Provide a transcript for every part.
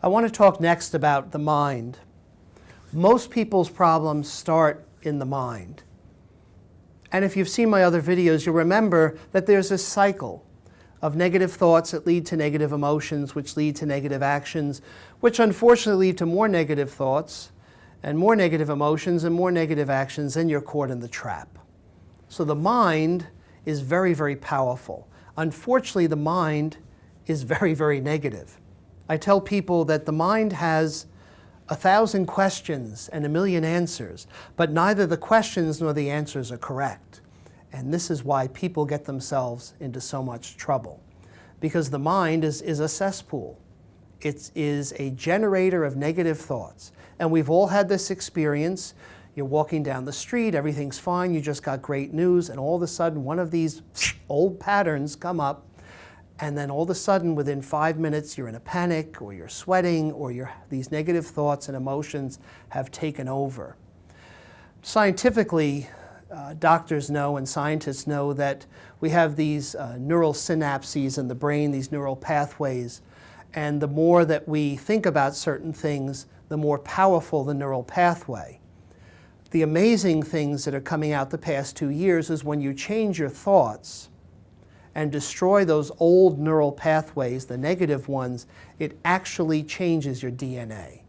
I want to talk next about the mind. Most people's problems start in the mind. And if you've seen my other videos, you'll remember that there's a cycle of negative thoughts that lead to negative emotions, which lead to negative actions, which unfortunately lead to more negative thoughts and more negative emotions and more negative actions, and you're caught in the trap. So the mind is very, very powerful. Unfortunately, the mind is very, very negative. I tell people that the mind has 1,000 questions and 1,000,000 answers, but neither the questions nor the answers are correct. And this is why people get themselves into so much trouble. Because the mind is a cesspool. It is a generator of negative thoughts. And we've all had this experience. You're walking down the street, everything's fine, you just got great news, and all of a sudden one of these old patterns come up, and then all of a sudden within 5 minutes you're in a panic, or you're sweating, or these negative thoughts and emotions have taken over. Scientifically, doctors know and scientists know that we have these neural synapses in the brain, these neural pathways, and the more that we think about certain things, the more powerful the neural pathway. The amazing things that are coming out the past 2 years is when you change your thoughts and destroy those old neural pathways, the negative ones, it actually changes your DNA.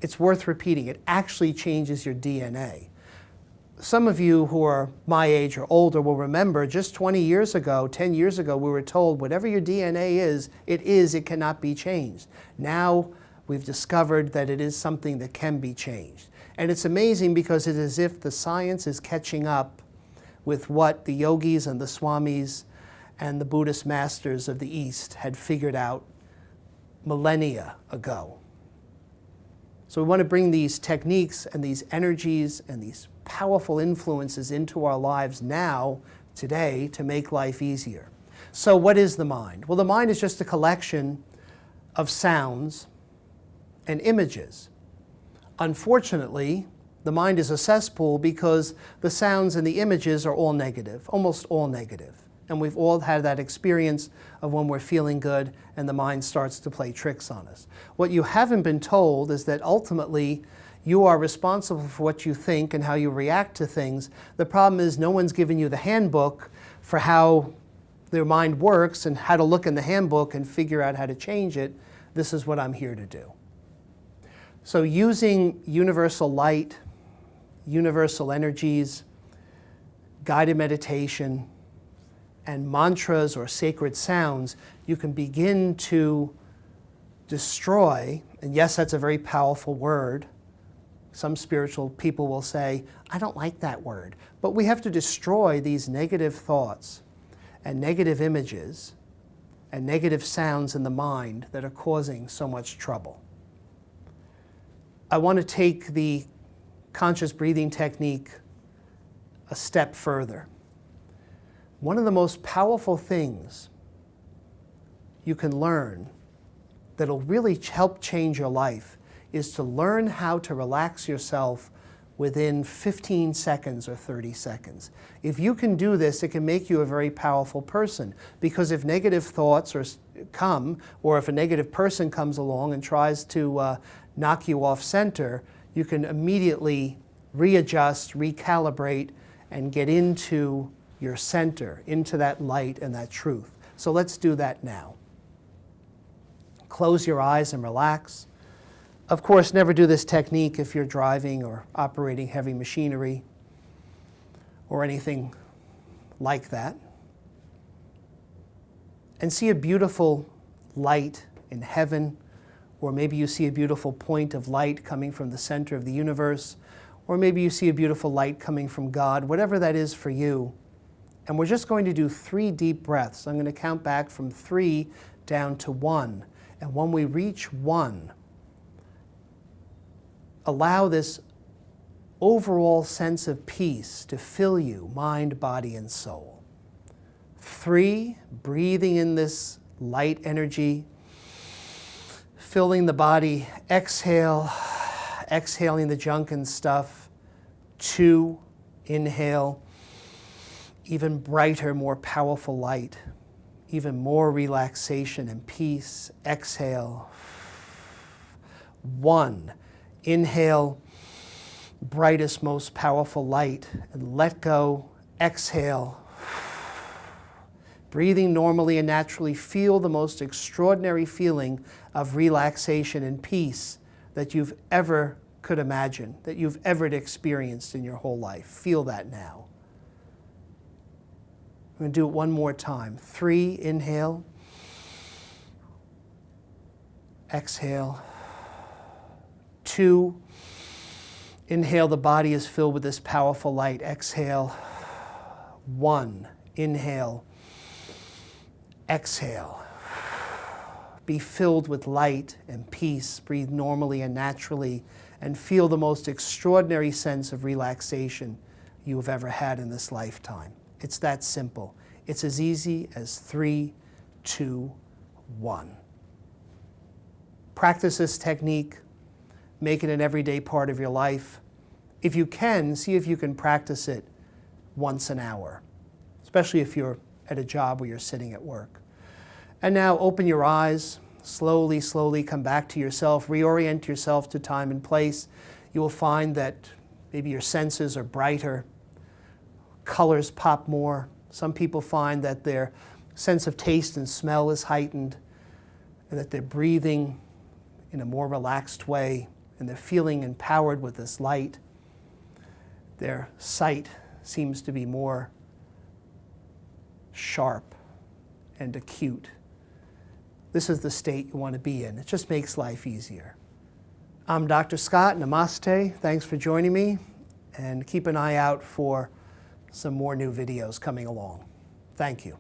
It's worth repeating, it actually changes your DNA. Some of you who are my age or older will remember just 20 years ago, 10 years ago, we were told whatever your DNA is, it cannot be changed. Now we've discovered that it is something that can be changed. And it's amazing because it's as if the science is catching up with what the yogis and the swamis and the Buddhist masters of the East had figured out millennia ago. So we want to bring these techniques and these energies and these powerful influences into our lives now, today, to make life easier. So what is the mind? Well, the mind is just a collection of sounds and images. Unfortunately, the mind is a cesspool because the sounds and the images are all negative, almost all negative. And we've all had that experience of when we're feeling good and the mind starts to play tricks on us. What you haven't been told is that ultimately you are responsible for what you think and how you react to things. The problem is no one's given you the handbook for how their mind works and how to look in the handbook and figure out how to change it. This is what I'm here to do. So using universal light, universal energies, guided meditation, and mantras or sacred sounds, you can begin to destroy, and yes, that's a very powerful word. Some spiritual people will say, I don't like that word. But we have to destroy these negative thoughts and negative images and negative sounds in the mind that are causing so much trouble. I want to take the conscious breathing technique a step further. One of the most powerful things you can learn that'll really help change your life is to learn how to relax yourself within 15 seconds or 30 seconds. If you can do this, it can make you a very powerful person, because if negative thoughts come, or if a negative person comes along and tries to knock you off center, you can immediately readjust, recalibrate, and get into your center, into that light and that truth. So let's do that now. Close your eyes and relax. Of course, never do this technique if you're driving or operating heavy machinery or anything like that. And see a beautiful light in heaven, or maybe you see a beautiful point of light coming from the center of the universe, or maybe you see a beautiful light coming from God, whatever that is for you. And we're just going to do 3 deep breaths. I'm going to count back from 3 down to 1. And when we reach 1, allow this overall sense of peace to fill you, mind, body, and soul. 3, breathing in this light energy, filling the body. Exhale, exhaling the junk and stuff. 2, inhale, even brighter, more powerful light, even more relaxation and peace. Exhale. 1. Inhale, brightest, most powerful light, and let go. Exhale. Breathing normally and naturally, feel the most extraordinary feeling of relaxation and peace that you've ever could imagine, that you've ever experienced in your whole life. Feel that now. I'm going to do it one more time. 3, inhale. Exhale. 2, inhale, the body is filled with this powerful light. Exhale. 1, inhale. Exhale. Be filled with light and peace. Breathe normally and naturally and feel the most extraordinary sense of relaxation you have ever had in this lifetime. It's that simple. It's as easy as 3, 2, 1. Practice this technique. Make it an everyday part of your life. If you can, see if you can practice it once an hour, especially if you're at a job where you're sitting at work. And now open your eyes. Slowly, slowly come back to yourself. Reorient yourself to time and place. You will find that maybe your senses are brighter. Colors pop more. Some people find that their sense of taste and smell is heightened, and that they're breathing in a more relaxed way, and they're feeling empowered with this light. Their sight seems to be more sharp and acute. This is the state you want to be in. It just makes life easier. I'm Dr. Scott. Namaste. Thanks for joining me, and keep an eye out for some more new videos coming along. Thank you.